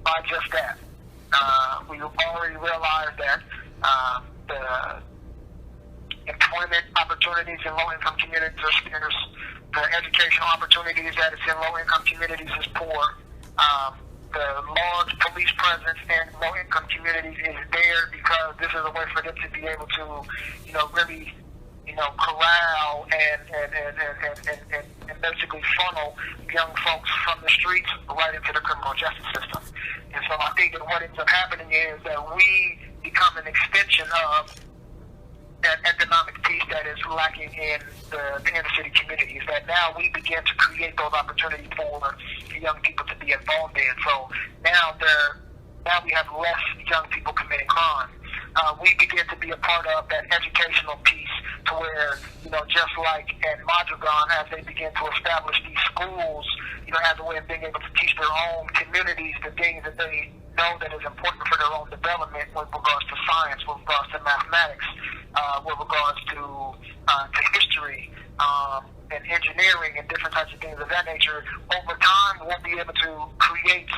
by just that. We've already realized that the employment opportunities in low-income communities are scarce. The educational opportunities that is in low-income communities is poor. The large police presence in low-income communities is there because this is a way for them to be able to, really, corral and basically funnel young folks from the streets right into the criminal justice system. And so I think that what ends up happening is that we become an extension of that economic piece that is lacking in the inner city communities, that now we begin to create those opportunities for young people to be involved in. So now we have less young people committing crime. We begin to be a part of that educational piece to where, just like at Madrigal, as they begin to establish these schools, as a way of being able to teach their own communities the things that they know that is important for their own development with regards to science, with regards to mathematics, with regards to history, and engineering and different types of things of that nature. Over time, we'll be able to create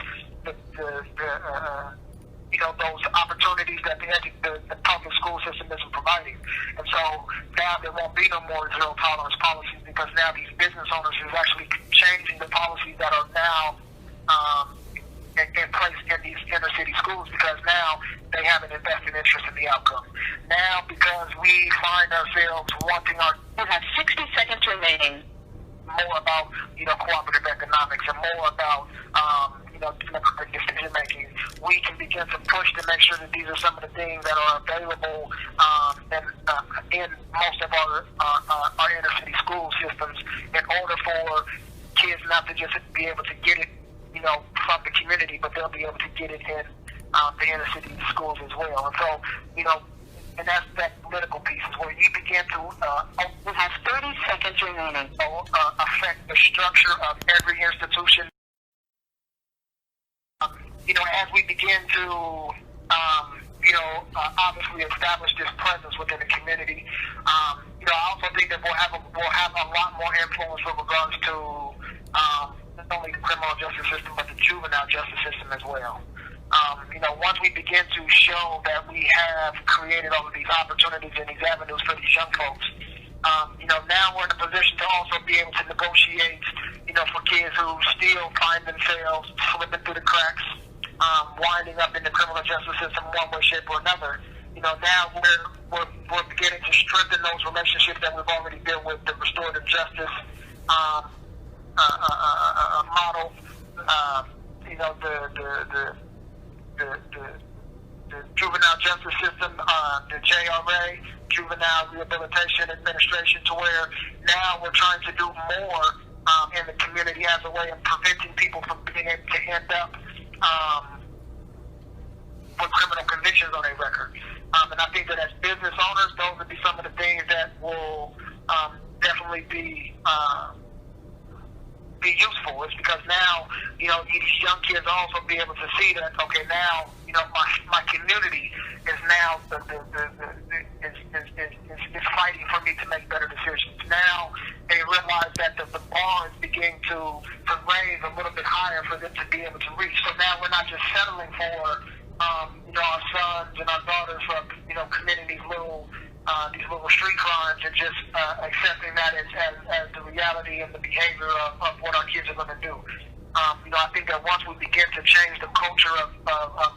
those opportunities that the public school system isn't providing. And so now there won't be no more zero tolerance policies, because now these business owners is actually changing the policies that are now in place in these inner city schools, because now they have an invested interest in the outcome. Now, because we find ourselves wanting we have 60 seconds remaining, more about, cooperative economics and more about, democratic decision making, we can begin to push to make sure that these are some of the things that are available in most of our inner city school systems, in order for kids not to just be able to get it, from the community, but they'll be able to get it in the inner city schools as well. And so, and that's that political piece, is where you begin to, we have 30 seconds remaining, affect the structure of every institution. As we begin to, obviously establish this presence within the community, I also think that we'll have a lot more influence with regards to not only the criminal justice system, but the juvenile justice system as well. Once we begin to show that we have created all of these opportunities and these avenues for these young folks, now we're in a position to also be able to negotiate, for kids who still find themselves slipping through the cracks, winding up in the criminal justice system one way, shape, or another. Now we're beginning to strengthen those relationships that we've already built with the restorative justice model. The juvenile justice system, the JRA, Juvenile Rehabilitation Administration, to where now we're trying to do more in the community as a way of preventing people from being able to end up with criminal convictions on their record. And I think that as business owners, those would be some of the things that will definitely be useful. It's because now, these young kids also be able to see that, okay, now, my community is now is fighting for me to make better decisions. Now they realize that the bar is beginning to raise a little bit higher for them to be able to reach. So now we're not just settling for, our sons and our daughters from, committing these little street crimes and just accepting that as the reality and the behavior of what our kids are going to do. I think that once we begin to change the culture of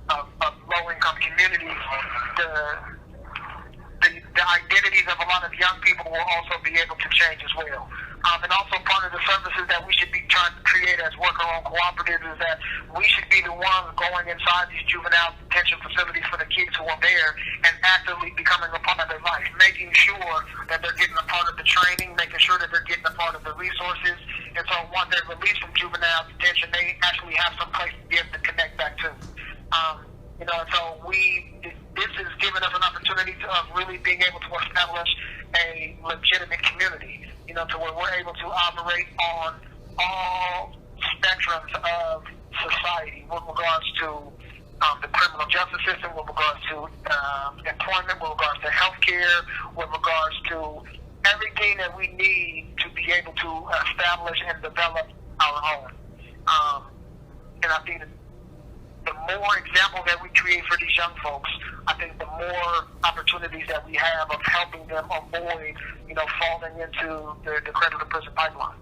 low-income communities, the identities of a lot of young people will also be able to change as well. And also part of the services that we should be trying to create as worker-owned cooperatives is that we should be the ones going inside these juvenile detention facilities for the kids who are there and actively becoming a part of their life, making sure that they're getting a part of the training, making sure that they're getting a part of the resources. And so once they're released from juvenile detention, they actually have some place to be able to connect back to. And so this is giving us an opportunity of really being able to establish a legitimate community, to where we're able to operate on all spectrums of society with regards to the criminal justice system, with regards to employment, with regards to healthcare, with regards to everything that we need to be able to establish and develop our own. And I think the more example that we create for these young folks, I think the more opportunities that we have of helping them avoid, falling into the creditor prison pipeline.